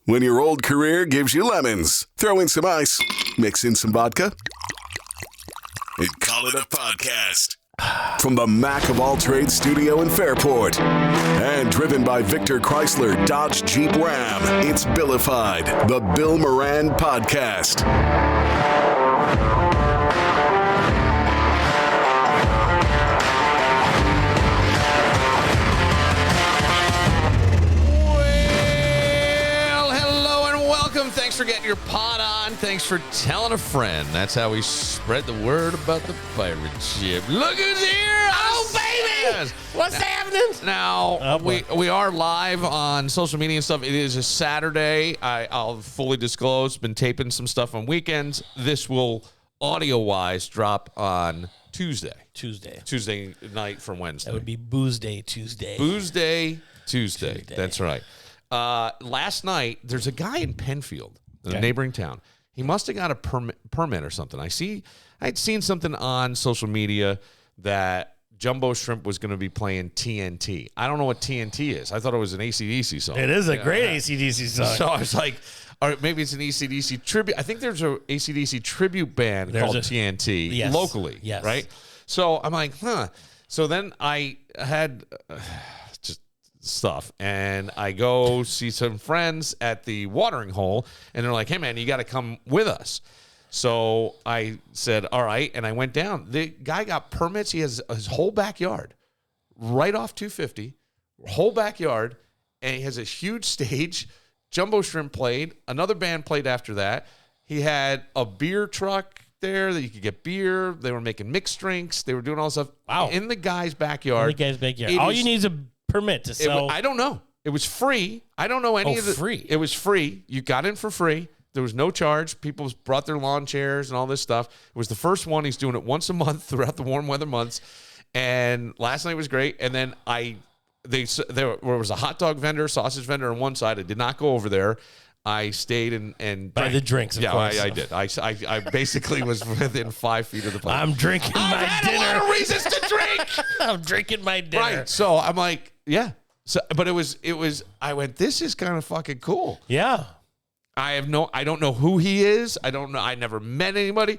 When your old career gives you lemons, throw in some ice, mix in some vodka, and call it a podcast. From the Mac of All Trades studio in Fairport, and driven by Victor Chrysler Dodge Jeep Ram, it's Billified, the Bill Moran Podcast. Thanks for getting your pot on. Thanks for telling a friend. That's how we spread the word about the pirate ship. Look who's here! Oh, baby! What's happening? Now, we are live on social media and stuff. It is a Saturday. I'll fully disclose. Been taping some stuff on weekends. This will, audio-wise, drop on Tuesday. Tuesday night from Wednesday. That would be Booze Day Tuesday. Booze Day Tuesday. That's right. Last night, there's a guy in Penfield, a neighboring town. He must have got a permit or something. I'd seen something on social media that Jumbo Shrimp was going to be playing TNT. I don't know what TNT is. I thought it was an AC/DC song. It is a great AC/DC song. So I was like, all right, maybe it's an AC/DC tribute. I think there's an AC/DC tribute band called TNT locally, right? So I'm like, huh. So then I had... stuff, and I go see some friends at the watering hole, and they're like, hey man, you got to come with us. So I said all right, and I went down. The guy got permits. He has his whole backyard right off 250, whole backyard, and he has a huge stage. Jumbo Shrimp played, another band played after that. He had a beer truck there that you could get beer. They were making mixed drinks. They were doing all this stuff in the guy's backyard. All you need is a permit to sell. I don't know. It was free. I don't know any of the free. It was free. You got in for free. There was no charge. People brought their lawn chairs and all this stuff. It was the first one. He's doing it once a month throughout the warm weather months. And last night was great. And then there was a hot dog vendor, sausage vendor on one side. I did not go over there. I stayed and buy the drinks. Of course. I did. I basically was within 5 feet of the place. I'm drinking my dinner. A lot of reasons to drink. I'm drinking my dinner. Right. So I'm like, yeah. So, but it was. I went, this is kind of fucking cool. Yeah. I don't know who he is. I don't know. I never met anybody.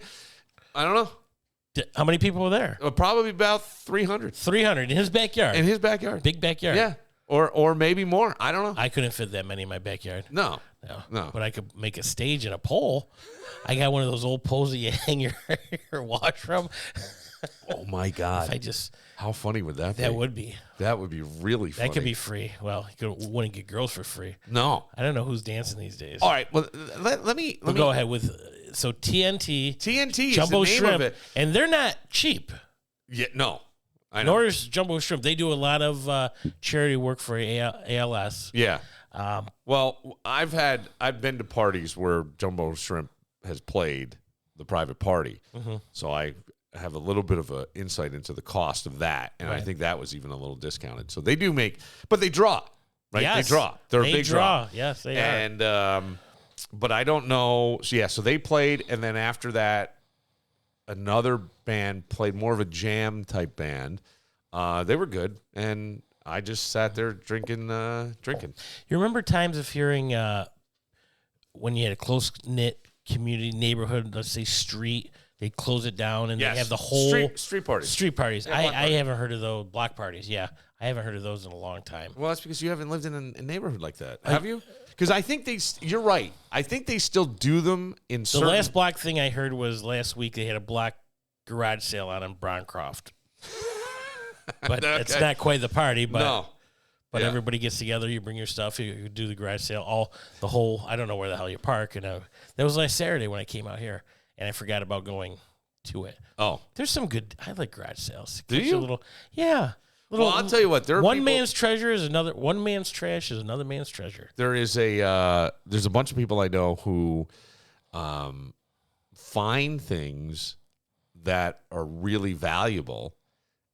I don't know. How many people were there? Probably about 300. 300 in his backyard. In his backyard. Big backyard. Yeah. Or maybe more. I don't know. I couldn't fit that many in my backyard. No. But I could make a stage and a pole. I got one of those old poles that you hang your wash from. Oh my God! How funny would that be? That would be. That would be really funny. That could be free. Well, you wouldn't get girls for free. No, I don't know who's dancing these days. All right, well, let me go ahead with TNT. TNT Jumbo is the name Shrimp, of it, and they're not cheap. Yeah, no, I know. Nor is Jumbo Shrimp. They do a lot of charity work for ALS. Yeah. Well, I've been to parties where Jumbo Shrimp has played the private party, so I have a little bit of an insight into the cost of that, and I think that was even a little discounted. So they do make, but they draw, right? Yes, they draw. They're a big draw. Yes, they are. And but I don't know. So so they played, and then after that, another band played, more of a jam type band. They were good, and I just sat there drinking. You remember times of hearing when you had a close knit community neighborhood, let's say street. They close it down, and they have the whole street parties. Street parties. Yeah, I haven't heard of those block parties. Yeah, I haven't heard of those in a long time. Well, that's because you haven't lived in a neighborhood like that, have you? Because I think you're right. I think they still do them in certain... The last block thing I heard was last week they had a block garage sale out on Browncroft. But it's not quite the party, but... No. But everybody gets together, you bring your stuff, you do the garage sale, I don't know where the hell you park. And that was last Saturday when I came out here. And I forgot about going to it. Oh. There's some good... I like garage sales. Do you? Well, I'll tell you what. One man's treasure is another... One man's trash is another man's treasure. There's a bunch of people I know who find things that are really valuable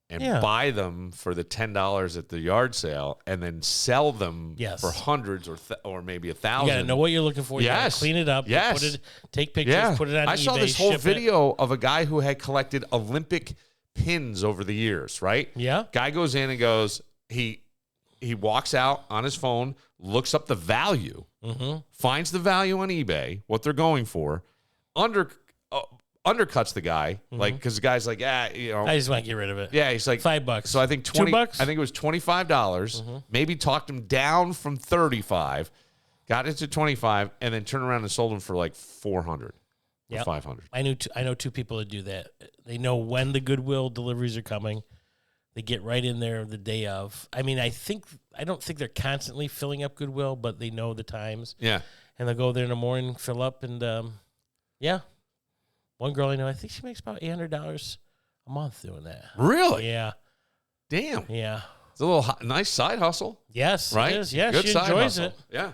and buy them for the $10 at the yard sale, and then sell them for hundreds or maybe 1,000. You got to know what you're looking for. You got to clean it up. Yes. Take pictures. Put it on eBay. I saw this whole video of a guy who had collected Olympic pins over the years. Right? Yeah. Guy goes in and goes, he he walks out on his phone, looks up the value, finds the value on eBay, what they're going for, undercuts the guy, like, because the guy's like, I just want to get rid of it. Yeah, he's like $5. So I think $20. $2? I think it was $25. Maybe talked him down from $35, got it to $25, and then turned around and sold him for like $400 or $500. I know two people that do that. They know when the Goodwill deliveries are coming. They get right in there the day of. I mean, I don't think they're constantly filling up Goodwill, but they know the times. Yeah, and they'll go there in the morning, fill up, and yeah. One girl I know, I think she makes about $800 a month doing that. Really? Yeah. Damn. Yeah. It's a little nice side hustle. Yes, right? It is. Yeah, Good she side enjoys hustle. it. Yeah.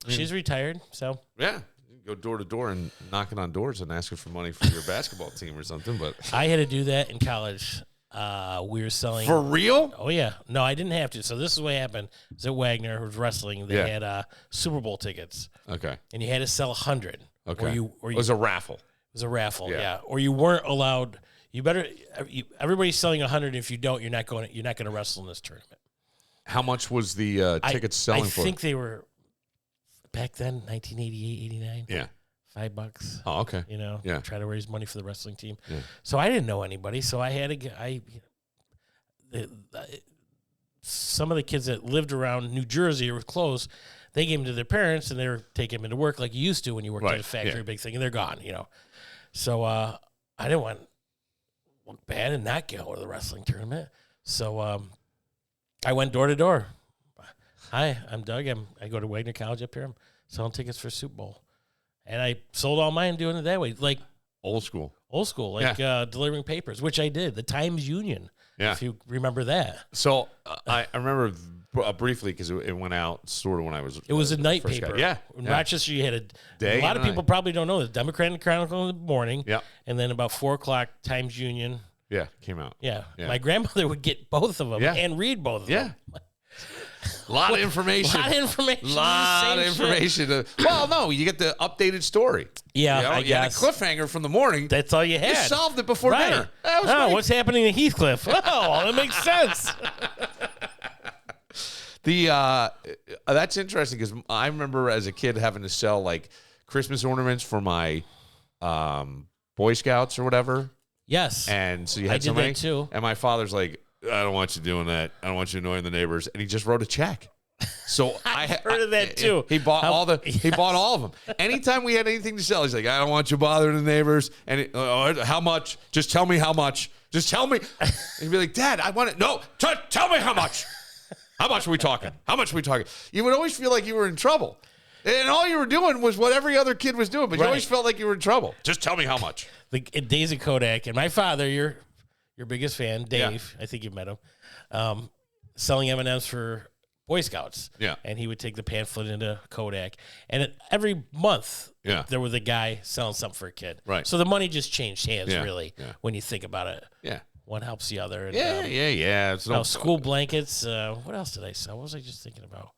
She's retired, so. Yeah. You can go door to door and knocking on doors and asking for money for your basketball team or something. But I had to do that in college. We were selling. For real? Oh, yeah. No, I didn't have to. So this is what happened. It was at Wagner, who was wrestling. They had Super Bowl tickets. Okay. And you had to sell 100. Okay. It was a raffle. It was a raffle, yeah. Or you weren't allowed. Everybody's selling 100. If you don't, you're not going to wrestle in this tournament. How much was the tickets selling for? I think they were back then, 1988, 89. Yeah, $5. Oh, okay. Try to raise money for the wrestling team. Yeah. So I didn't know anybody. So I had some of the kids that lived around New Jersey were close. They gave them to their parents, and they were taking them to work like you used to when you worked at a factory, big thing, and they're gone. So I didn't want to look bad and not go to the wrestling tournament. So I went door to door. Hi, I'm Doug. I go to Wagner College up here. I'm selling tickets for Super Bowl. And I sold all mine doing it that way. Like old school. Like delivering papers, which I did. The Times Union, if you remember that. So I remember briefly because it went out sort of when I was. It was a night paper. Yeah. In Rochester, you had a day. A lot of people probably don't know the Democratic Chronicle in the morning. Yeah. And then about 4 o'clock, Times Union. Yeah, came out. Yeah. My grandmother would get both of them and read both of them. A lot of information. Lot of information. Well, no, you get the updated story. Yeah, you had a cliffhanger from the morning. That's all you had. You solved it before dinner. That was great. What's happening in Heathcliff? Oh, that makes sense. That's interesting because I remember as a kid having to sell like Christmas ornaments for my Boy Scouts or whatever. Yes. And so you had so many. That too. And my father's like, I don't want you doing that. I don't want you annoying the neighbors. And he just wrote a check. So I heard of that too. He bought he bought all of them. Anytime we had anything to sell, he's like, I don't want you bothering the neighbors. And how much? Just tell me how much. Just tell me. And he'd be like, Dad, I want it. No, tell me how much. How much are we talking? How much are we talking? You would always feel like you were in trouble. And all you were doing was what every other kid was doing, but you always felt like you were in trouble. Just tell me how much. Days of Kodak, and my father, your biggest fan, Dave, I think you've met him, selling M&Ms for Boy Scouts. Yeah. And he would take the pamphlet into Kodak. And every month, there was a guy selling something for a kid. Right. So the money just changed hands, really, when you think about it. Yeah. One helps the other. And, yeah. It's school blankets. What else did I sell? What was I just thinking about?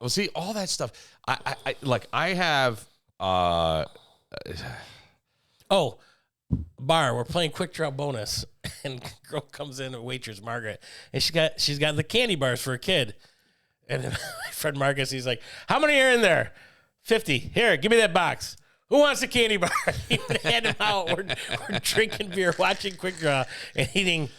Well, see, all that stuff. I have. Bar. We're playing quick draw bonus, and girl comes in, a waitress, Margaret, and she's got the candy bars for a kid. And my friend Marcus, he's like, "How many are in there? 50. Here, give me that box. Who wants a candy bar?" He would hand them out. We're drinking beer, watching quick draw, and eating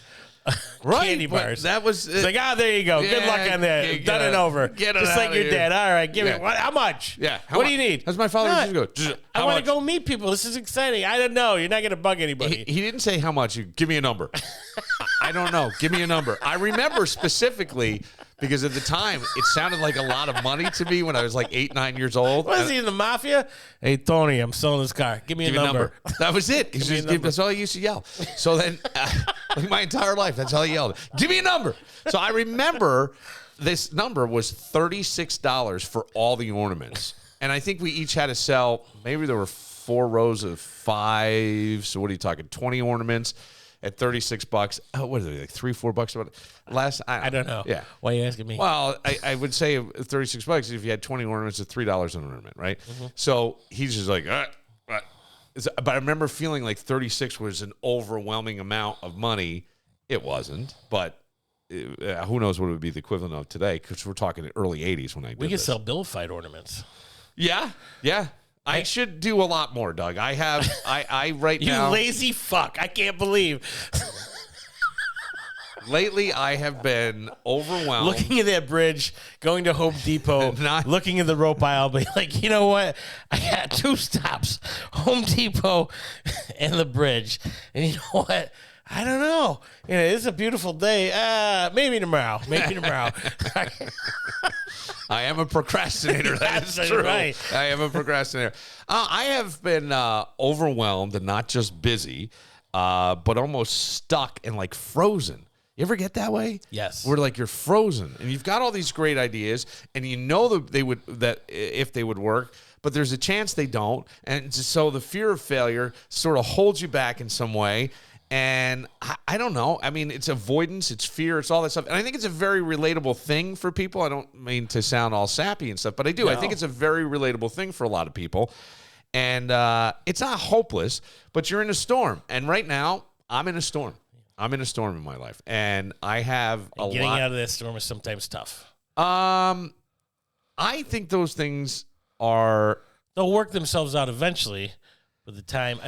candy bars. That was it's like, there you go. Good luck on that. Done and over. Just like your dad. All right, give me how much? Yeah. What do you need? That's my father used to go. I want to go meet people. This is exciting. I don't know. You're not going to bug anybody. He didn't say how much. Give me a number. I don't know. Give me a number. I remember specifically because at the time it sounded like a lot of money to me when I was like 8, 9 years old. Was he in the mafia? Hey, Tony, I'm selling this car. Give me a number. That was it. That's all he used to yell. So then, like my entire life, that's all he yelled. Give me a number. So I remember this number was $36 for all the ornaments. And I think we each had to sell, maybe there were 4 rows of 5. So what are you talking? 20 ornaments at $36. Oh, what is it, like $3-4? I don't know. Yeah. Why are you asking me? Well, I would say $36 if you had 20 ornaments at $3 an ornament, right? Mm-hmm. So he's just like, but I remember feeling like 36 was an overwhelming amount of money. It wasn't, but who knows what it would be the equivalent of today, because we're talking early 80s when I did We could this. sell Billified ornaments. Yeah. I should do a lot more, Doug. I right now. You lazy fuck. I can't believe. Lately, I have been overwhelmed. Looking at that bridge, going to Home Depot, looking at the rope aisle, be like, you know what? I got 2 stops, Home Depot and the bridge. And you know what? I don't know. It's a beautiful day. Maybe tomorrow. I am a procrastinator. That's true. Right. I am a procrastinator. I have been overwhelmed and not just busy, but almost stuck and like frozen. You ever get that way? Yes. Where like you're frozen and you've got all these great ideas and you know that if they would work, but there's a chance they don't. And so the fear of failure sort of holds you back in some way. And I don't know. I mean, it's avoidance, it's fear, it's all that stuff. And I think it's a very relatable thing for people. I don't mean to sound all sappy and stuff, but I do. No. I think it's a very relatable thing for a lot of people. And it's not hopeless, but you're in a storm. And right now, I'm in a storm. I'm in a storm in my life. And I have getting out of that storm is sometimes tough. I think those things they'll work themselves out eventually. But the time,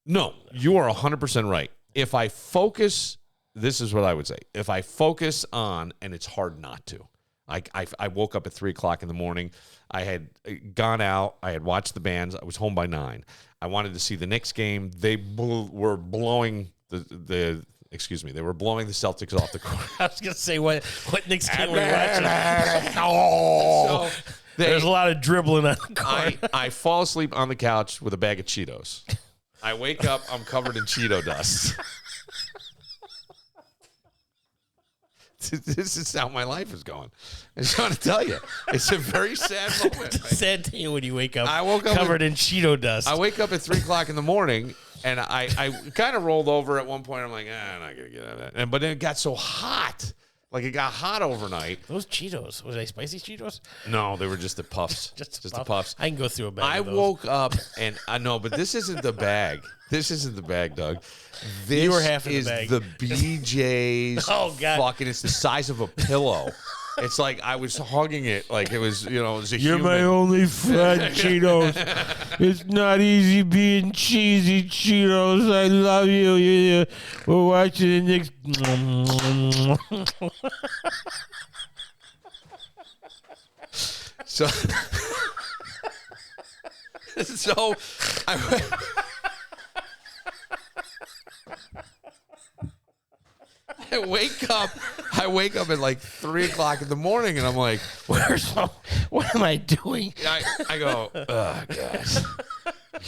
No, you are 100% right. If I focus, this is what I would say. If I focus on, and it's hard not to. I woke up at 3 o'clock in the morning. I had gone out. I had watched the bands. I was home by 9. I wanted to see the Knicks game. They were blowing they were blowing the Celtics off the court. I was going to say, what Knicks game were you watching? So there's a lot of dribbling on the court. I fall asleep on the couch with a bag of Cheetos. I wake up, I'm covered in Cheeto dust. This is how my life is going. I just want to tell you, it's a very sad moment. It's a sad day when you wake up, I woke up covered in Cheeto dust. I wake up at 3 o'clock in the morning, and I kind of rolled over at one point. I'm like, I'm not going to get out of that. But then it got so hot. Like, it got hot overnight. Those Cheetos, were they spicy Cheetos? No, they were just the puffs. just the puffs. I can go through a bag of those. Woke up, and I know, but this isn't the bag. This isn't the bag, Doug. This you were half of the is bag. the BJ's. Oh, God. Fucking, it's the size of a pillow. It's like I was hugging it like it was, it was a You're human. my only friend, Cheetos. It's not easy being cheesy, Cheetos. I love you. We're watching the Knicks. So I wake up at like 3 o'clock in the morning, and I'm like, what am I doing? I go, oh, gosh.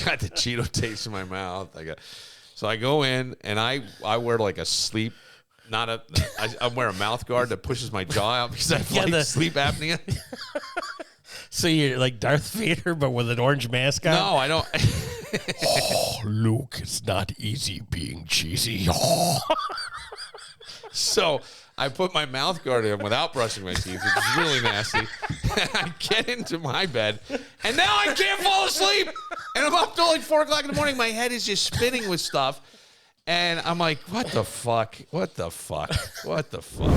Got the Cheeto taste in my mouth. So I go in, and I wear like a sleep, I wear a mouth guard that pushes my jaw out because I have sleep apnea. So you're like Darth Vader, but with an orange mask on? No, I don't. Oh, Luke, it's not easy being cheesy. So I put my mouth guard in without brushing my teeth, which is really nasty. I get into my bed, and now I can't fall asleep. And I'm up till like 4 o'clock in the morning. My head is just spinning with stuff. And I'm like, what the fuck? What the fuck? What the fuck?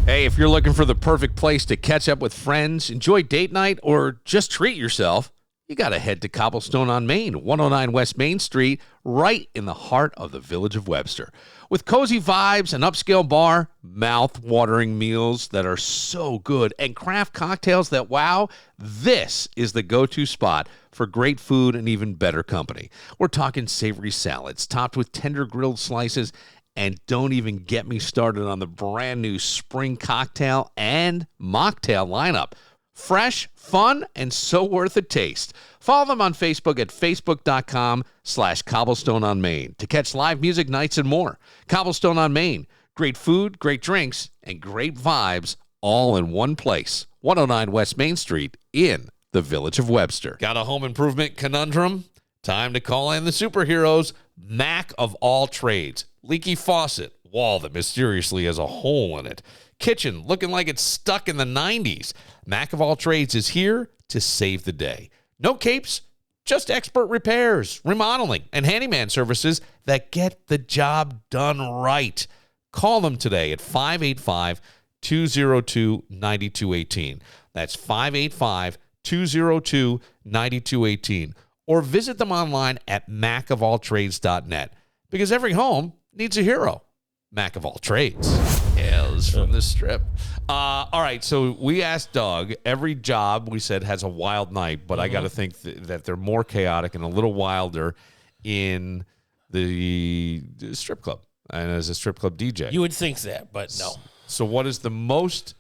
Hey, if you're looking for the perfect place to catch up with friends, enjoy date night, or just treat yourself, you got to head to Cobblestone on Main, 109 West Main Street, right in the heart of the Village of Webster. With cozy vibes, an upscale bar, mouth-watering meals that are so good, and craft cocktails that wow, this is the go-to spot for great food and even better company. We're talking savory salads topped with tender grilled slices, and don't even get me started on the brand new spring cocktail and mocktail lineup. Fresh, fun, and so worth a taste. Follow them on Facebook at facebook.com/Cobblestone on Main to catch live music nights and more. Cobblestone on Main. Great food, great drinks, and great vibes all in one place. 109 West Main Street in the Village of Webster. Got a home improvement conundrum? Time to call in the superheroes, Mac of all trades. Leaky faucet, wall that mysteriously has a hole in it. Kitchen looking like it's stuck in the 90s. Mac of all trades is here to save the day. No capes, just expert repairs, remodeling, and handyman services that get the job done right. Call them today at 585-202-9218. That's 585-202-9218. Or visit them online at macofalltrades.net, because every home needs a hero. Mac of all trades. Hails from the Strip. All right, so we asked Doug. Every job, we said, has a wild night, but I got to think that they're more chaotic and a little wilder in the strip club and as a strip club DJ. You would think that, but no. So what is the most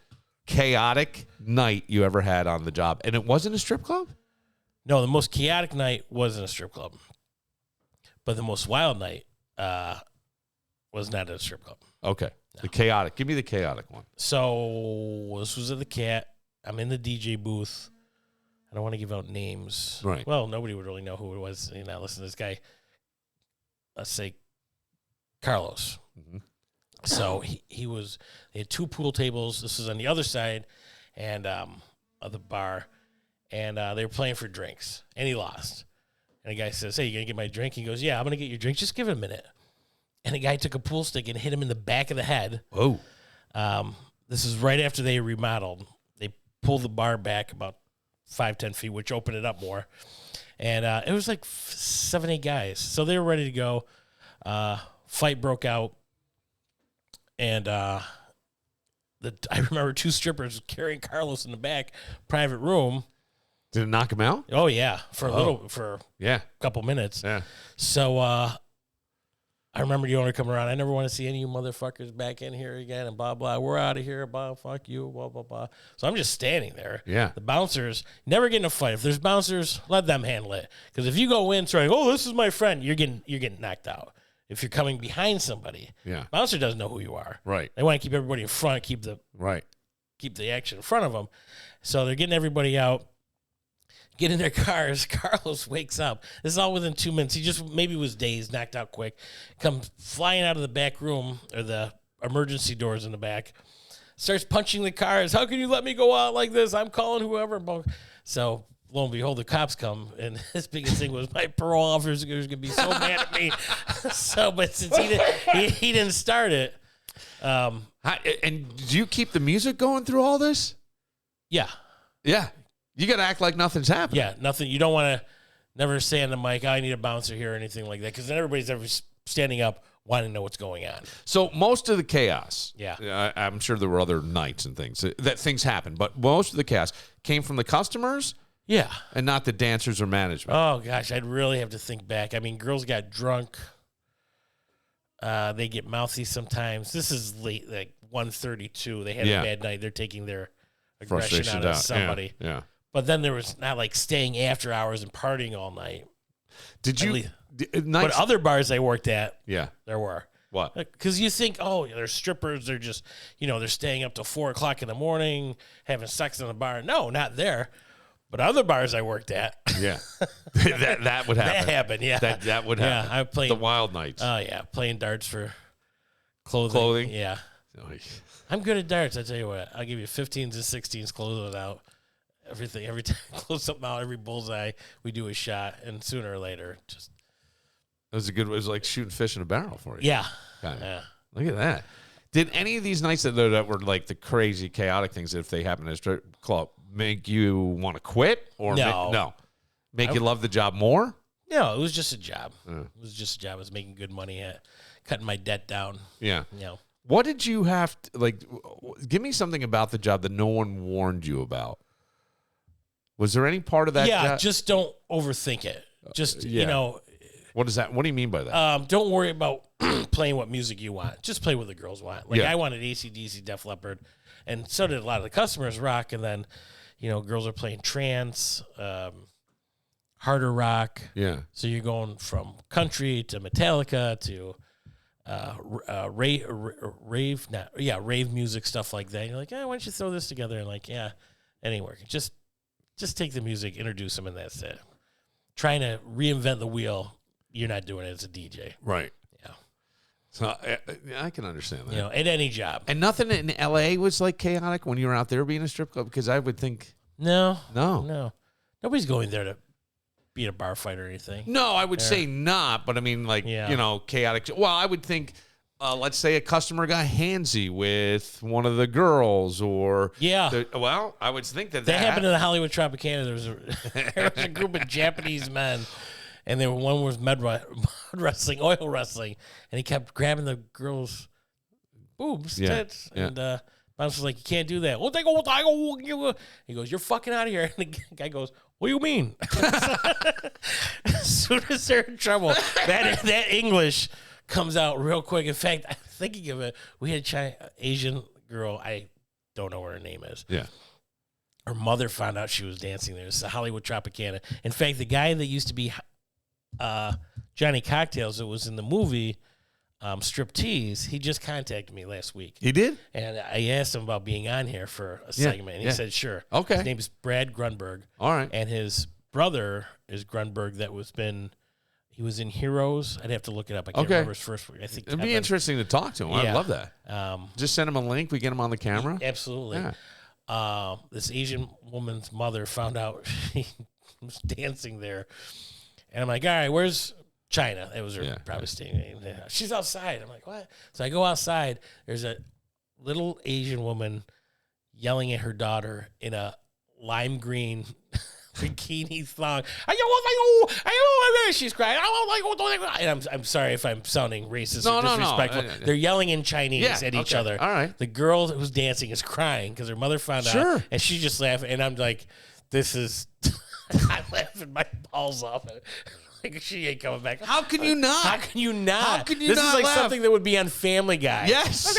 chaotic night you ever had on the job? And it wasn't a strip club? No, the most chaotic night wasn't a strip club. But the most wild night was not at a strip club. Okay. No. The chaotic. Give me the chaotic one. So this was at the Cat. I'm in the DJ booth. I don't want to give out names. Right. Well, nobody would really know who it was. You know, listen to this guy. Let's say Carlos. Mm-hmm. So he had two pool tables. This was on the other side and of the bar. And they were playing for drinks. And he lost. And the guy says, hey, you going to get my drink? He goes, yeah, I'm going to get your drink. Just give it a minute. And the guy took a pool stick and hit him in the back of the head. Oh. This is right after they remodeled. They pulled the bar back about 5-10 feet, which opened it up more. And it was like 7-8 guys. So they were ready to go. Fight broke out. And I remember 2 strippers carrying Carlos in the back, private room. Did it knock him out? Oh, yeah. For a couple minutes. Yeah. So I remember the owner coming around. I never want to see any of you motherfuckers back in here again and blah, blah. We're out of here. Blah, fuck you, blah, blah, blah. So I'm just standing there. Yeah. The bouncers never get in a fight. If there's bouncers, let them handle it. Because if you go in saying, oh, this is my friend, you're getting knocked out. If you're coming behind somebody, bouncer doesn't know who you are. Right. They want to keep everybody in front, keep the action in front of them. So they're getting everybody out. Get in their cars. Carlos wakes up. This is all within 2 minutes. He just maybe was dazed, knocked out quick. Comes flying out of the back room or the emergency doors in the back. Starts punching the cars. How can you let me go out like this? I'm calling whoever. So lo and behold, the cops come, and his biggest thing was my parole officer was going to be so mad at me. But since he didn't start it. And do you keep the music going through all this? Yeah. Yeah. You got to act like nothing's happening. Yeah, nothing. You don't want to never say on the mic, I need a bouncer here or anything like that, because then everybody's ever standing up wanting to know what's going on. So most of the chaos, yeah, I'm sure there were other nights and things that things happened, but most of the chaos came from the customers, and not the dancers or management. Oh gosh, I'd really have to think back. I mean, girls got drunk. They get mouthy sometimes. This is late, like 1:32. They had a bad night. They're taking their aggression out of somebody. Yeah. But then there was not like staying after hours and partying all night. Did you? But other bars I worked at, there were. What? Because you think, oh, they're strippers. They're just, they're staying up till 4 o'clock in the morning, having sex in the bar. No, not there. But other bars I worked at. Yeah. that would happen. That happened, yeah. That would happen. Yeah, I played. The wild nights. Oh, yeah. Playing darts for clothing. Yeah. I'm good at darts, I tell you what. I'll give you 15s and 16s, close it out. Everything, every time I close something out, every bullseye, we do a shot, and sooner or later, just. It was like shooting fish in a barrel for you. Yeah. Yeah. Look at that. Did any of these nights that were like the crazy, chaotic things, if they happen at a strip club, make you want to quit? Or no. Make you love the job more? No, it was just a job. It was just a job. I was making good money at cutting my debt down. Yeah. What did you have to, give me something about the job that no one warned you about. Was there any part of that? Yeah, just don't overthink it. Just, What is that? What do you mean by that? Don't worry about playing what music you want. Just play what the girls want. I wanted AC/DC, Def Leppard, and so did a lot of the customers, rock. And then, girls are playing trance, harder rock. Yeah. So you're going from country to Metallica to rave music, stuff like that. You're like, why don't you throw this together? And anywhere. Just take the music, introduce them, and that's it. Trying to reinvent the wheel, you're not doing it as a DJ. Right. Yeah. So I can understand that. At any job. And nothing in L.A. was chaotic when you were out there being a strip club? Because I would think. No. Nobody's going there to be a bar fight or anything. No, I would say not. But I mean, chaotic. Well, I would think let's say a customer got handsy with one of the girls, or well, I would think that happened in the Hollywood Tropicana. There was a group of Japanese men, and one was mud wrestling, oil wrestling, and he kept grabbing the girls' boobs, tits, and Bounce was like, you can't do that. He goes, you're fucking out of here. And the guy goes, what do you mean? As soon as they're in trouble, that English comes out real quick. In fact, I'm thinking of it. We had an Asian girl. I don't know what her name is. Yeah. Her mother found out she was dancing there. It's the Hollywood Tropicana. In fact, the guy that used to be Johnny Cocktails that was in the movie Striptease, he just contacted me last week. He did? And I asked him about being on here for a segment, and he said, sure. Okay. His name is Brad Grunberg. All right. And his brother is Grunberg he was in Heroes. I'd have to look it up. I can't remember his first word. I think it'd be interesting to talk to him. I'd love that. Just send him a link. We get him on the camera. Absolutely. Yeah. This Asian woman's mother found out she was dancing there. And I'm like, all right, where's China? It was her probably staying name. She's outside. I'm like, what? So I go outside. There's a little Asian woman yelling at her daughter in a lime green bikini thong. She's crying. And I'm sorry if I'm sounding racist or disrespectful. No. They're yelling in Chinese at each other. All right. The girl who's dancing is crying because her mother found out. And she's just laughing. And I'm like, this is... I'm laughing my balls off. Like, she ain't coming back. How can you not? How can you not? How can you this not is like laugh? something that would be on Family Guy. Yes.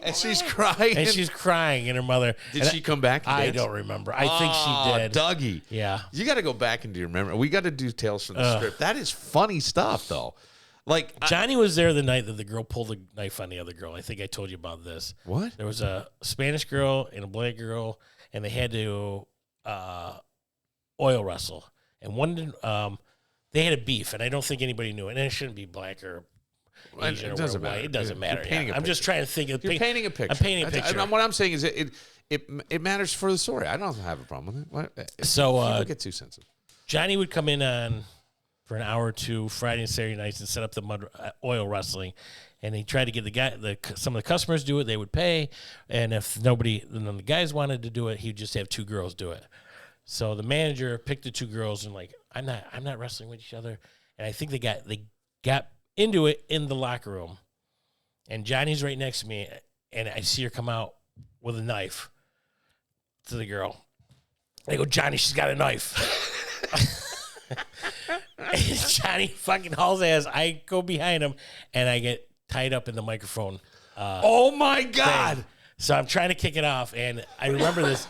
And she's crying. And she's crying, and her mother. Did she come back? I don't remember. I think she did. Dougie. Yeah. You got to go back into your memory. We got to do Tales from the Script. That is funny stuff, though. Like Johnny was there the night that the girl pulled a knife on the other girl. I think I told you about this. What? There was a Spanish girl and a black girl, and they had to oil wrestle. And one, they had a beef, and I don't think anybody knew it. And it shouldn't be black or Asian or white. It doesn't matter. I'm just trying to think of. You're painting a picture. I'm painting a picture. What I'm saying is it matters for the story. I don't have a problem with it. So people get too sensitive. Johnny would come in on for an hour or two Friday and Saturday nights and set up the oil wrestling. And he tried to get some of the customers do it. They would pay, and if none of the guys wanted to do it, he'd just have two girls do it. So the manager picked the two girls and like, I'm not wrestling with each other. And I think they got into it in the locker room. And Johnny's right next to me, and I see her come out with a knife to the girl. And I go, Johnny, she's got a knife. And Johnny fucking hauls ass. I go behind him, and I get tied up in the microphone. Oh my God. Thing. So I'm trying to kick it off, and I remember this.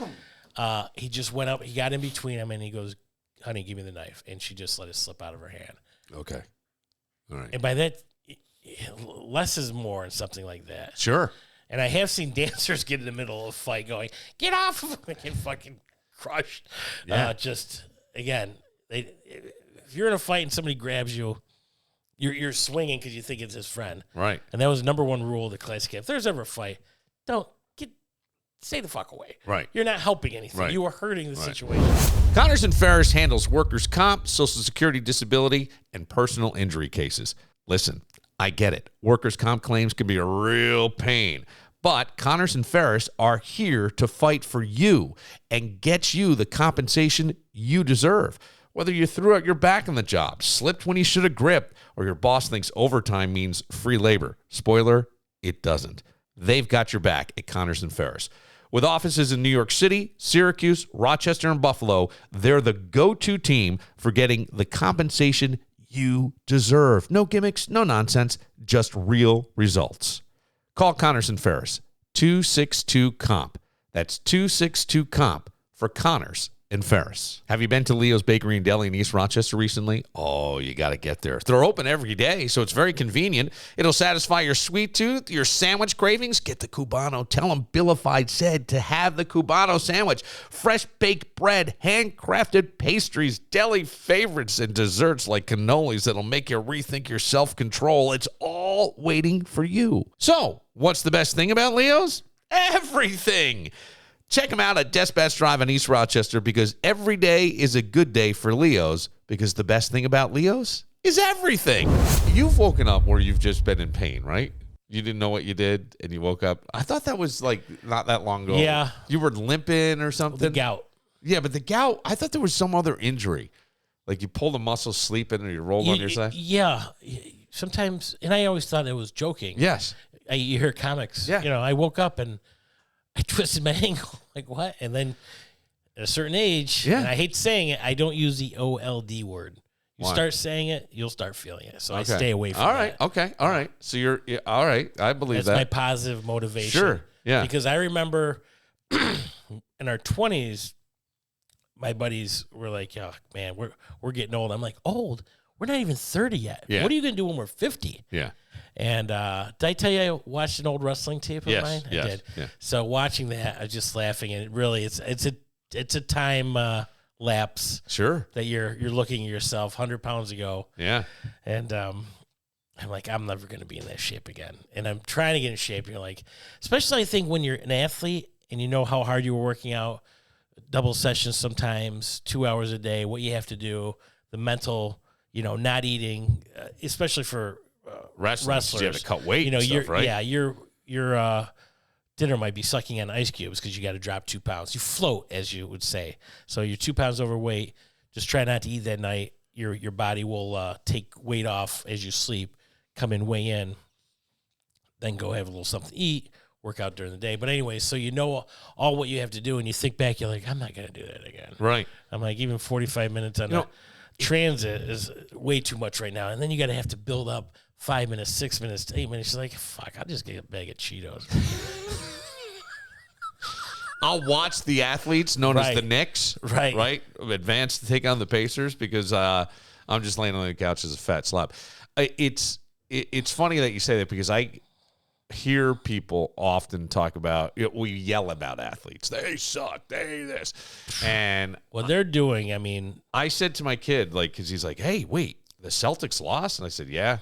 He just went up, he got in between them, and he goes, honey, give me the knife. And she just let it slip out of her hand. Okay. All right. And by that, less is more and something like that. Sure. And I have seen dancers get in the middle of a fight going, get off of him, and get fucking crushed. Yeah. Just, again, if you're in a fight and somebody grabs you, you're swinging because you think it's his friend. Right. And that was number one rule of the classic. If there's ever a fight, stay the fuck away. Right. You're not helping anything. Right. You are hurting the situation. Connors and Ferris handles workers' comp, Social Security disability, and personal injury cases. Listen, I get it. Workers' comp claims can be a real pain. But Connors and Ferris are here to fight for you and get you the compensation you deserve. Whether you threw out your back on the job, slipped when you should have gripped, or your boss thinks overtime means free labor. Spoiler, it doesn't. They've got your back at Connors and Ferris. With offices in New York City, Syracuse, Rochester, and Buffalo, they're the go-to team for getting the compensation you deserve. No gimmicks, no nonsense, just real results. Call Connors and Ferris, 262-COMP. That's 262-COMP for Connors and Ferris. Have you been to Leo's Bakery and Deli in East Rochester recently? Oh, you got to get there. They're open every day, so it's very convenient. It'll satisfy your sweet tooth, your sandwich cravings. Get the Cubano. Tell them Billified said to have the Cubano sandwich. Fresh baked bread, handcrafted pastries, deli favorites, and desserts like cannolis that'll make you rethink your self-control. It's all waiting for you. So, what's the best thing about Leo's? Everything. Check them out at Desbest Drive in East Rochester because every day is a good day for Leo's because the best thing about Leo's is everything. You've woken up where you've just been in pain, right? You didn't know what you did, and you woke up. I thought that was like not that long ago. Yeah. You were limping or something. The gout. Yeah, but the gout, I thought there was some other injury. Like you pulled a muscle sleeping or you rolled on your side. Yeah. Sometimes, and I always thought it was joking. Yes. You hear comics. Yeah. You know, I woke up and I twisted my ankle. Like, what? And then at a certain age, and I hate saying it, I don't use the OLD word. You start saying it, you'll start feeling it. So I stay away from that. Okay. All right. So you're all right. I believe That's my positive motivation. Sure. Yeah. Because I remember in our 20s, my buddies were like, "Oh man, we're getting old." I'm like, "Old? We're not even 30 yet. Yeah. What are you gonna do when we're 50?" Yeah. And did I tell you I watched an old wrestling tape of mine? Yes. I did. Yeah. So watching that, I was just laughing, and it really it's a time lapse. Sure. That you're looking at yourself 100 pounds ago. Yeah. And I'm like, I'm never gonna be in that shape again. And I'm trying to get in shape. You're like, especially I think when you're an athlete and you know how hard you were working out, double sessions sometimes, 2 hours a day, what you have to do, the mental, not eating, especially for wrestlers. You have to cut weight. Stuff, right? Yeah, your dinner might be sucking on ice cubes because you got to drop 2 pounds. You float, as you would say. So you're 2 pounds overweight. Just try not to eat that night. Your body will take weight off as you sleep. Come in, weigh in, then go have a little something to eat. Work out during the day. But anyway, so you know all what you have to do, and you think back, you're like, I'm not going to do that again. Right. I'm like, even 45 minutes on the transit is way too much right now. And then you got to have to build up 5 minutes, 6 minutes, 8 minutes. You're like, fuck, I'll just get a bag of Cheetos. I'll watch the athletes known as the Knicks, right, advance to take on the Pacers because I'm just laying on the couch as a fat slob. It's funny that you say that because I hear people often talk about, we yell about athletes. They suck. They this. And what they're doing, I mean. I said to my kid, because he's like, hey, wait, the Celtics lost? And I said, yeah.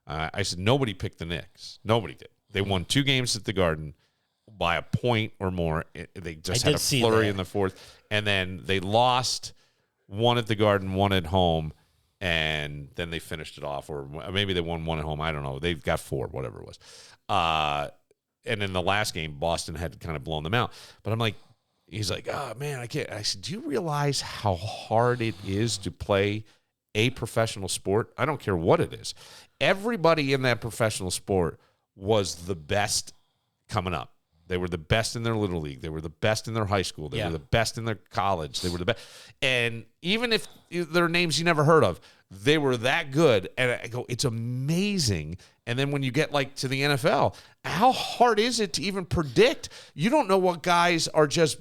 I said, nobody picked the Knicks. Nobody did. They won 2 games at the Garden by a point or more. They just had a flurry in the fourth. And then they lost 1 at the Garden, 1 at home. And then they finished it off, or maybe they won 1 at home. I don't know. They've got 4, whatever it was. And in the last game, Boston had kind of blown them out. But I'm like, he's like, oh, man, I can't. I said, do you realize how hard it is to play a professional sport? I don't care what it is. Everybody in that professional sport was the best coming up. They were the best in their little league. They were the best in their high school. They were the best in their college. They were the best. And even if they're names you never heard of, they were that good. And I go, it's amazing. And then when you get to the NFL, how hard is it to even predict? You don't know what guys are just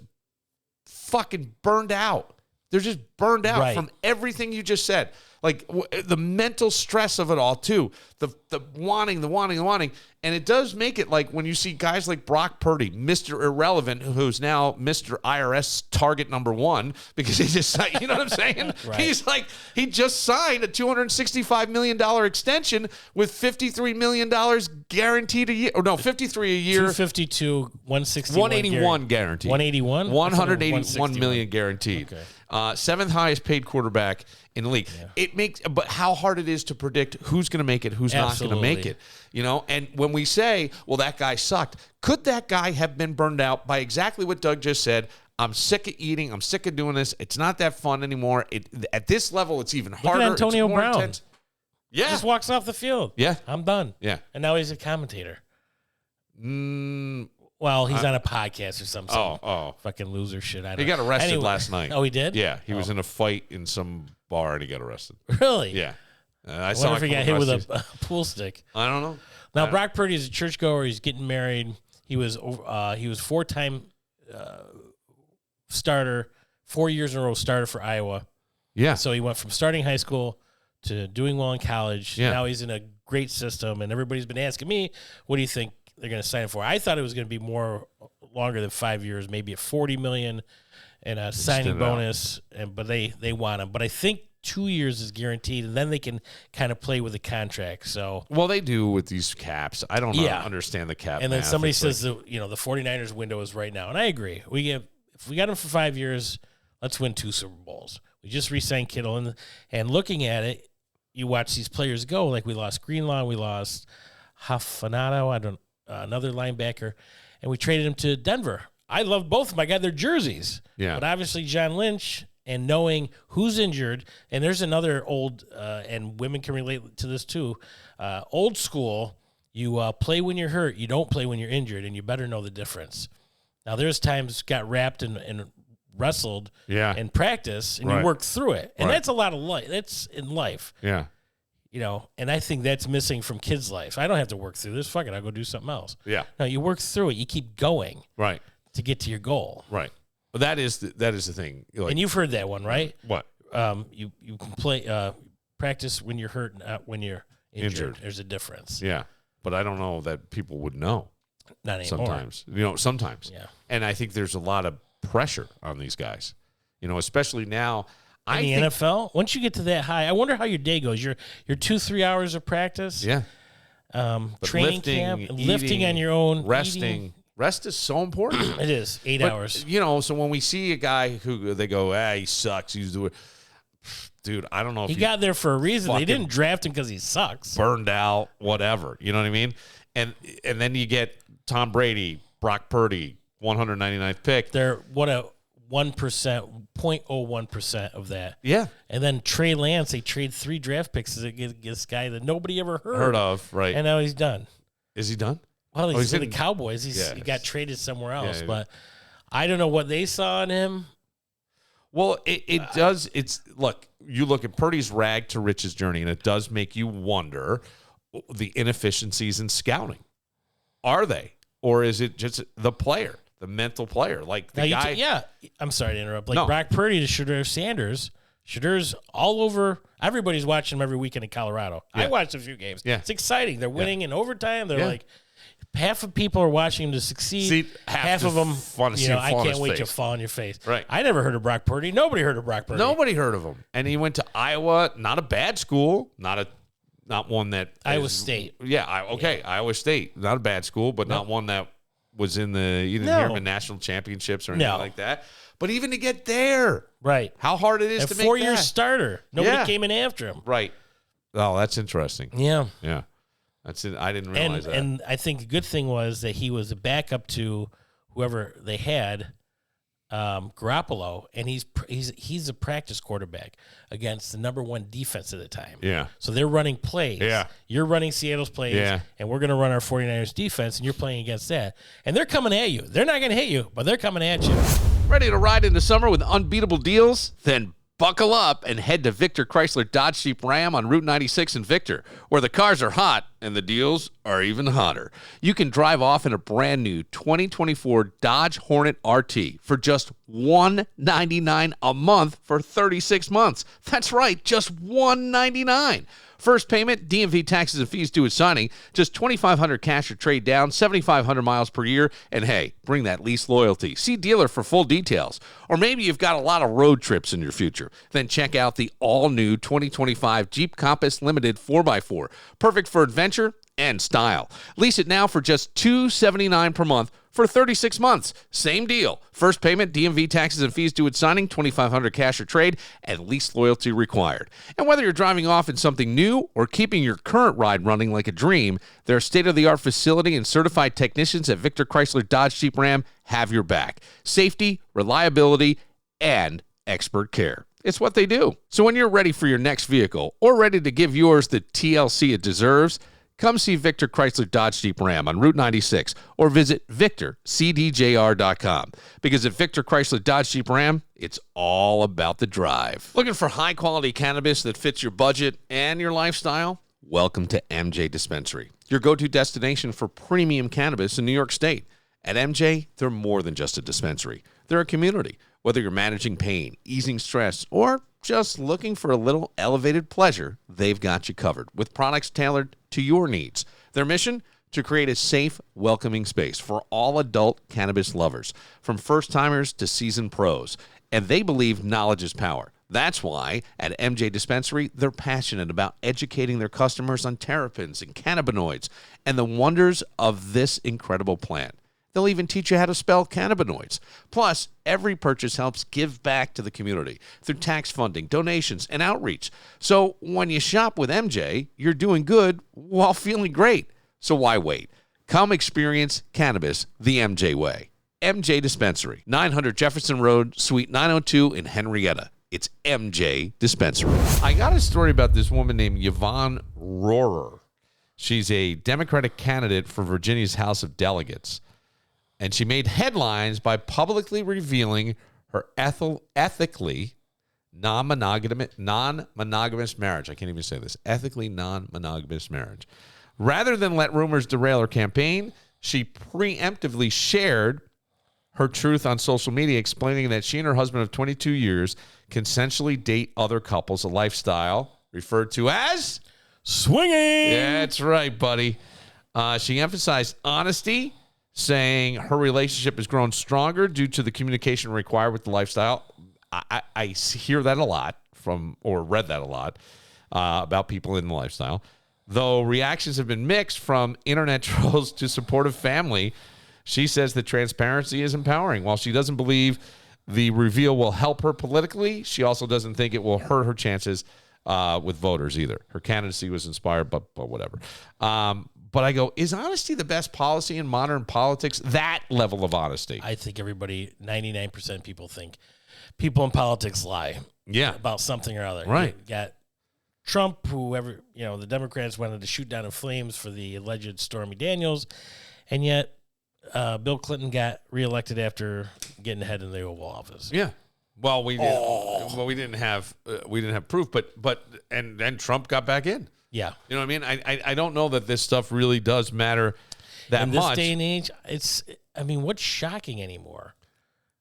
fucking burned out. They're just burned out from everything you just said. The mental stress of it all, too. The wanting. And it does make it when you see guys like Brock Purdy, Mr. Irrelevant, who's now Mr. IRS target number 1, because he just, you know what I'm saying? Right. He's he just signed a $265 million extension with $53 million guaranteed a year. Or no, 53 a year. 252, 161. 181 guaranteed. 181? 181 million guaranteed. Okay. 7th highest paid quarterback in the league. Yeah. But how hard it is to predict who's going to make it, who's not going to make it. And when we say, well, that guy sucked, could that guy have been burned out by exactly what Doug just said? I'm sick of eating. I'm sick of doing this. It's not that fun anymore. At this level, it's even harder. Look at Antonio Brown. Intense. Yeah. He just walks off the field. Yeah. I'm done. Yeah. And now he's a commentator. Well, he's on a podcast or something. Oh. Fucking loser shit. He got arrested last night. Oh, he did? Yeah. He was in a fight in some bar and he got arrested. Really? Yeah. I wonder if he got hit with a pool stick. I don't know. Now, Brock Purdy is a churchgoer. He's getting married. He was 4-time starter, 4 years in a row starter for Iowa. Yeah. So he went from starting high school to doing well in college. Yeah. Now he's in a great system, and everybody's been asking me, what do you think they're going to sign him for? I thought it was going to be longer than 5 years, maybe a $40 million and a signing bonus, but they want him. But I think 2 years is guaranteed, and then they can kind of play with the contract. So, well, they do with these caps. I don't understand the cap. And then math. somebody says the 49ers window is right now, and I agree. If we got him for 5 years, let's win 2 Super Bowls. We just re-signed Kittle, and looking at it, you watch these players go. Like we lost Greenlaw, we lost Hafanato, another linebacker, and we traded him to Denver. I love both of them. I got their jerseys. Yeah. But obviously John Lynch and knowing who's injured, and there's another old, and women can relate to this too, old school, you play when you're hurt, you don't play when you're injured, and you better know the difference. Now, there's times got wrapped and wrestled in practice, and you work through it. And that's a lot of life. That's in life. Yeah. You know, and I think that's missing from kids' life. I don't have to work through this. Fuck it, I'll go do something else. Yeah. No, you work through it. You keep going. Right. To get to your goal. Right. Well, that is the thing. Like, and you've heard that one, right? What? You can play practice when you're hurt, not when you're injured. There's a difference. Yeah. But I don't know that people would know. Not anymore. Sometimes. Yeah. And I think there's a lot of pressure on these guys. You know, especially now. In the NFL, once you get to that high, I wonder how your day goes. Your 2-3 hours of practice. Yeah. Training camp, lifting on your own, resting. Eating. Rest is so important. It is 8 hours. You know, so when we see a guy who they go, he sucks. He's doing, dude. I don't know if he got there for a reason. They didn't draft him because he sucks. Burned out, whatever. You know what I mean? And then you get Tom Brady, Brock Purdy, 199th pick. They're what a 1%, 0.01% of that. Yeah. And then Trey Lance, they trade 3 draft picks to get this guy that nobody ever heard of. Right. And now he's done. Is he done? Well, he's in the Cowboys. He got traded somewhere else, but I don't know what they saw in him. Well, it does. Look, you look at Purdy's rag to riches journey, and it does make you wonder the inefficiencies in scouting. Are they? Or is it just the player, the mental player? Like the guy. I'm sorry to interrupt. Like Brock Purdy to Shadur Sanders. Shadur's all over. Everybody's watching him every weekend in Colorado. Yeah. I watched a few games. Yeah. It's exciting. They're winning in overtime. They're like, half of people are watching him to succeed. Half of them, I can't wait to fall on your face. Right. I never heard of Brock Purdy. Nobody heard of Brock Purdy. Nobody heard of him. And he went to Iowa, not a bad school, not one that Iowa State. Yeah, Iowa State, not a bad school, but not one that was you didn't hear him in national championships or anything like that. But even to get there, right? How hard it is to make that. 4-year starter. Nobody came in after him. Right. Oh, that's interesting. Yeah. Yeah. That's it. I didn't realize that. And I think a good thing was that he was a backup to whoever they had, Garoppolo, and he's a practice quarterback against the number 1 defense at the time. Yeah. So they're running plays. Yeah. You're running Seattle's plays. Yeah. And we're going to run our 49ers defense, and you're playing against that. And they're coming at you. They're not going to hit you, but they're coming at you. Ready to ride into summer with unbeatable deals? Then buckle up and head to Victor Chrysler Dodge Jeep Ram on Route 96 in Victor, where the cars are hot and the deals are even hotter. You can drive off in a brand new 2024 Dodge Hornet RT for just $199 a month for 36 months. That's right, just $199. First payment, DMV taxes and fees due at signing, just $2,500 cash or trade down, 7,500 miles per year, and hey, bring that lease loyalty. See dealer for full details. Or maybe you've got a lot of road trips in your future. Then check out the all-new 2025 Jeep Compass Limited 4x4. Perfect for adventure and style. Lease it now for just $279 per month for 36 months. Same deal. First payment, DMV taxes and fees due at signing, $2,500 cash or trade, and lease loyalty required. And whether you're driving off in something new or keeping your current ride running like a dream, their state-of-the-art facility and certified technicians at Victor Chrysler Dodge Jeep Ram have your back. Safety, reliability, and expert care. It's what they do. So when you're ready for your next vehicle or ready to give yours the TLC it deserves, come see Victor Chrysler Dodge Jeep Ram on Route 96 or visit VictorCDJR.com. Because at Victor Chrysler Dodge Jeep Ram, it's all about the drive. Looking for high-quality cannabis that fits your budget and your lifestyle? Welcome to MJ Dispensary, your go-to destination for premium cannabis in New York State. At MJ, they're more than just a dispensary. They're a community. Whether you're managing pain, easing stress, or just looking for a little elevated pleasure, they've got you covered with products tailored to your needs. Their mission? To create a safe, welcoming space for all adult cannabis lovers, from first-timers to seasoned pros. And they believe knowledge is power. That's why at MJ Dispensary, they're passionate about educating their customers on terpenes and cannabinoids and the wonders of this incredible plant. They'll even teach you how to spell cannabinoids. Plus, every purchase helps give back to the community through tax funding, donations, and outreach. So when you shop with MJ, you're doing good while feeling great. So why wait? Come experience cannabis the MJ way. MJ Dispensary, 900 Jefferson Road, Suite 902 in Henrietta. It's MJ Dispensary. I got a story about this woman named Yvonne Rohrer. She's a Democratic candidate for Virginia's House of Delegates. And she made headlines by publicly revealing her ethically non-monogamous marriage. I can't even say this. Ethically non-monogamous marriage. Rather than let rumors derail her campaign, she preemptively shared her truth on social media, explaining that she and her husband of 22 years consensually date other couples, a lifestyle referred to as swinging. Yeah, that's right, buddy. She emphasized honesty, saying her relationship has grown stronger due to the communication required with the lifestyle. I hear that a lot or read that a lot about people in the lifestyle. Though reactions have been mixed from internet trolls to supportive family, she says that transparency is empowering. While she doesn't believe the reveal will help her politically, she also doesn't think it will hurt her chances with voters either. Her candidacy was inspired, but whatever. But I go, is honesty the best policy in modern politics? That level of honesty. I think 99% people think people in politics lie. Yeah. About something or other. Right. You got Trump, the Democrats wanted to shoot down in flames for the alleged Stormy Daniels, and yet Bill Clinton got reelected after getting ahead in the Oval Office. Yeah. Well, we didn't have proof, but then Trump got back in. Yeah. You know what I mean? I don't know that this stuff really does matter that much. In this day and age, what's shocking anymore?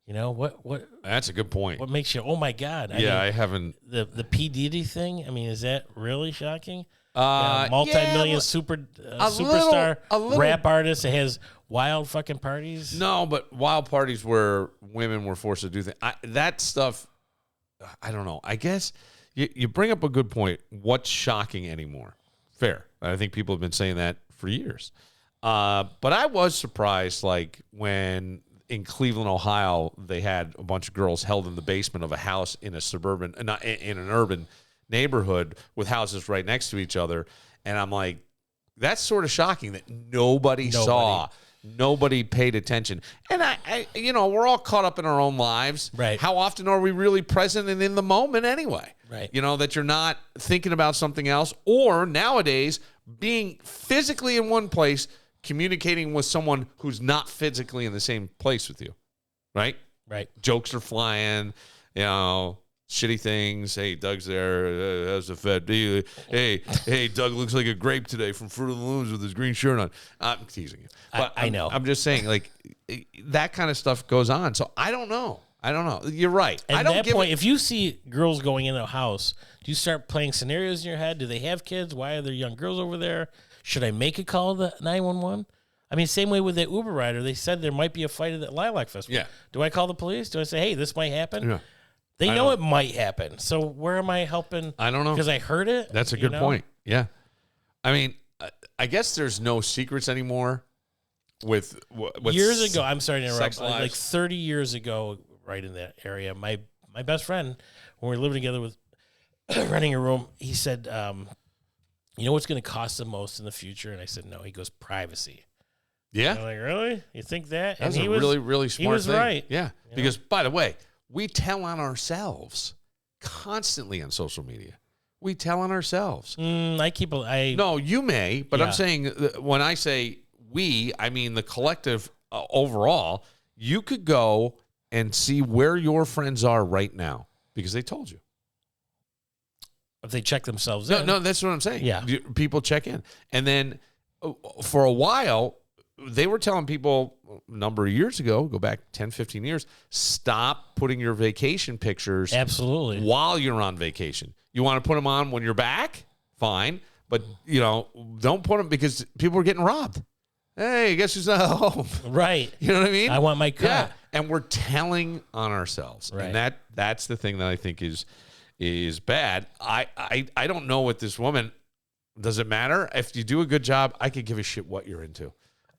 You know, what That's a good point. What makes you, oh my God. I haven't. The P. Diddy thing, is that really shocking? Multi-million superstar rap artist that has wild fucking parties. No, but wild parties where women were forced to do things. That stuff, I don't know. I guess you bring up a good point. What's shocking anymore? Fair. I think people have been saying that for years. But I was surprised, like, when in Cleveland, Ohio, they had a bunch of girls held in the basement of a house in in an urban neighborhood with houses right next to each other. And I'm like, that's sort of shocking that nobody saw. Nobody paid attention. And I we're all caught up in our own lives. Right. How often are we really present and in the moment anyway? Right. That you're not thinking about something else, or nowadays being physically in one place, communicating with someone who's not physically in the same place with you. Right? Right. Jokes are flying, shitty things. Hey, Doug's there. That's a fat deal. Hey, Doug looks like a grape today from Fruit of the Looms with his green shirt on. I'm teasing you. But I know. I'm just saying, like, that kind of stuff goes on. So I don't know. You're right. At that point, if you see girls going in a house, do you start playing scenarios in your head? Do they have kids? Why are there young girls over there? Should I make a call to 911? Same way with that Uber rider. They said there might be a fight at the Lilac Festival. Yeah. Do I call the police? Do I say, hey, this might happen? Yeah. They know it might happen. So where am I helping? I don't know. Because I heard it. That's a good point. Yeah. I guess there's no secrets anymore with years ago, I'm sorry to interrupt, lives. like 30 years ago, right in that area, my best friend, when we were living together with renting a room, he said, you know what's going to cost the most in the future? And I said, no. He goes, privacy. Yeah. I'm like, really? You think that? That's a really, really smart thing. He was right. Yeah. Because, by the way, we tell on ourselves constantly on social media. We tell on ourselves. No, you may, but I'm saying when I say we, I mean the collective overall. You could go and see where your friends are right now because they told you. If they check themselves in. No, that's what I'm saying. Yeah. People check in. And then for a while, they were telling people a number of years ago, go back 10, 15 years, stop putting your vacation pictures absolutely while you're on vacation. You want to put them on when you're back? Fine. But, don't put them because people are getting robbed. Hey, guess who's not home? Right. You know what I mean? I want my car. Yeah. And we're telling on ourselves. Right. And that's the thing that I think is bad. I don't know what this woman, does it matter? If you do a good job, I could give a shit what you're into.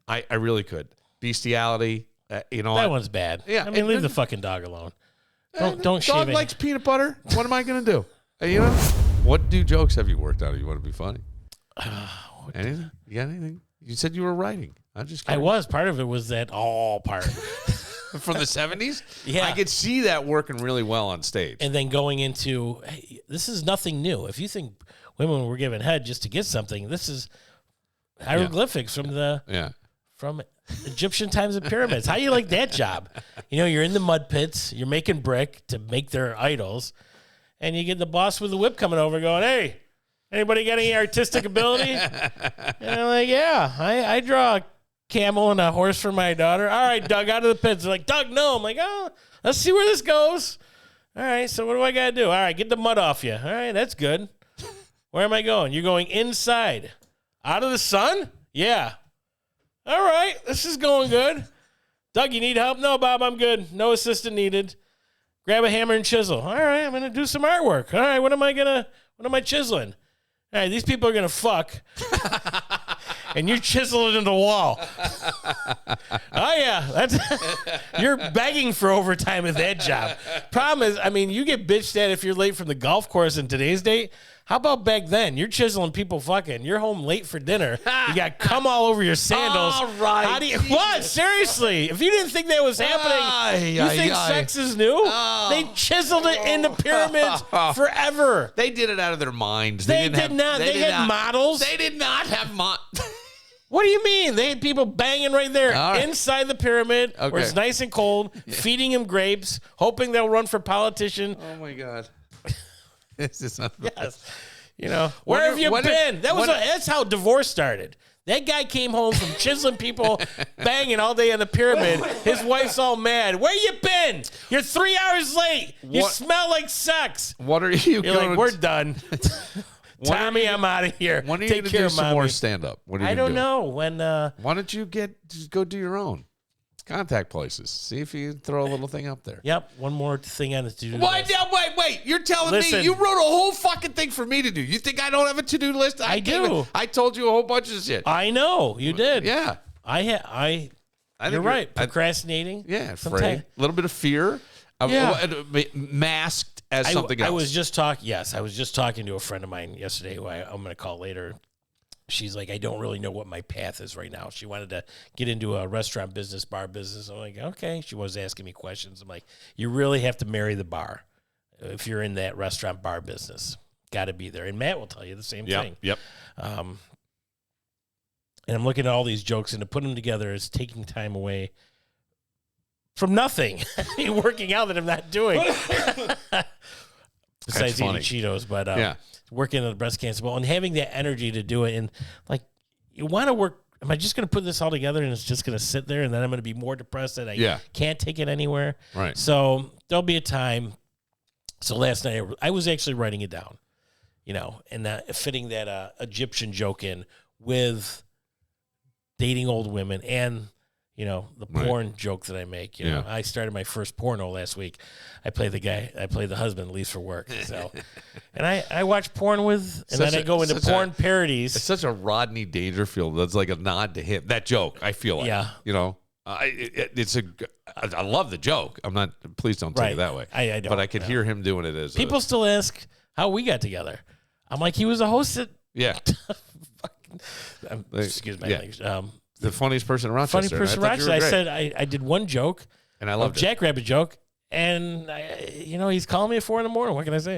I really could. bestiality. That one's bad. Yeah, I mean, leave the fucking dog alone. Don't shave Dog it. likes peanut butter. What am I going to do? You know, what new jokes have you worked out? You want to be funny? Anything? You got anything? You said you were writing. I'm just kidding. I was. Part of it was that all part. From the 70s? Yeah. I could see that working really well on stage. And then going into, hey, this is nothing new. If you think women were given head just to get something, this is hieroglyphics from Egyptian times of pyramids. How do you like that job? You know, you're in the mud pits, you're making brick to make their idols, and you get the boss with the whip coming over going, hey, anybody got any artistic ability? And I'm like, yeah, I draw a camel and a horse for my daughter. All right, Doug, out of the pits. They're like, Doug, no. I'm like, oh, let's see where this goes. All right, so what do I got to do? All right, get the mud off you. All right, that's good. Where am I going? You're going inside. Out of the sun? Yeah. All right, this is going good. Doug, you need help? No, Bob, I'm good. No assistant needed. Grab a hammer and chisel. All right, I'm going to do some artwork. All right, what am I chiseling? All right, these people are going to fuck. And you chisel it into the wall. Oh, yeah. You're begging for overtime at that job. Problem is, I mean, you get bitched at if you're late from the golf course in today's date. How about back then? You're chiseling people fucking. You're home late for dinner. You got cum all over your sandals. All right. How do you, what? Seriously. If you didn't think that was happening, you think sex is new? They chiseled it into pyramids forever. They did it out of their minds. They did not. They had models. They did not have What do you mean? They had people banging right there inside the pyramid where it's nice and cold, feeding them grapes, hoping they'll run for politician. Oh, my God. This is yes. You know, where have you been? That's how divorce started. That guy came home from chiseling people, banging all day on the pyramid. His wife's all mad. Where you been? You're 3 hours late. You smell like sex. What are you You're like, we're done. Tommy, I'm out of here. When are you going to do some more stand-up? I don't know. When? Why don't you just go do your own? Contact places. See if you throw a little thing up there. Yep. One more thing on the to-do list. Wait. You're telling me you wrote a whole fucking thing for me to do. You think I don't have a to-do list? I do. I told you a whole bunch of shit. I know. You did. Yeah. You're right. Procrastinating. Yeah. A little bit of fear. Yeah. Masked as something else. I was just talking to a friend of mine yesterday who I'm going to call later. She's like, I don't really know what my path is right now. She wanted to get into a restaurant business, bar business. I'm like, okay. She was asking me questions. I'm like, you really have to marry the bar if you're in that restaurant bar business. Got to be there. And Matt will tell you the same thing. Yep. And I'm looking at all these jokes, and to put them together is taking time away from nothing. Working out that I'm not doing. Besides eating Cheetos, but working on the breast cancer ball and having that energy to do it. And like, you want to work. Am I just going to put this all together and it's just going to sit there and then I'm going to be more depressed that I can't take it anywhere? Right. So there'll be a time. So last night I was actually writing it down, you know, and fitting that Egyptian joke in with dating old women and, you know, the porn joke that I make. You know, I started my first porno last week. I play the husband leaves for work. So, and I watch porn with, and then I go into porn parodies. It's such a Rodney Dangerfield. That's like a nod to him. That joke, I feel like. Yeah. You know, I love the joke. I'm not. Please don't take it that way. I don't. But I could hear him doing it as people still ask how we got together. I'm like, he was a host at. Yeah. Excuse my language. The funniest person in Rochester. I said I did one joke, and I loved it. Jackrabbit joke, and he's calling me at 4 a.m. What can I say?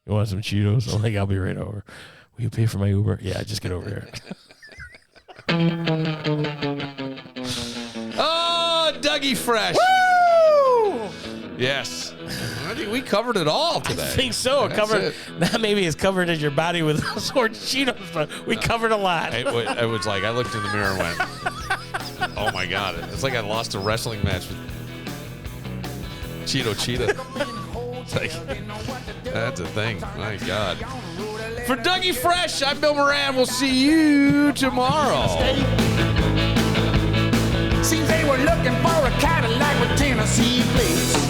You want some Cheetos? I'm like, I'll be right over. Will you pay for my Uber? Yeah, just get over here. Oh, Dougie Fresh. Woo! Yes. I think we covered it all today. I think so. Not maybe as covered as your body with those orange Cheetos, but we covered a lot. It was like I looked in the mirror and went, oh my God. It's like I lost a wrestling match with Cheeto. It's like, that's a thing. My God. For Dougie Fresh, I'm Bill Moran. We'll see you tomorrow. Seems they were looking for a Cadillac with Tennessee plates.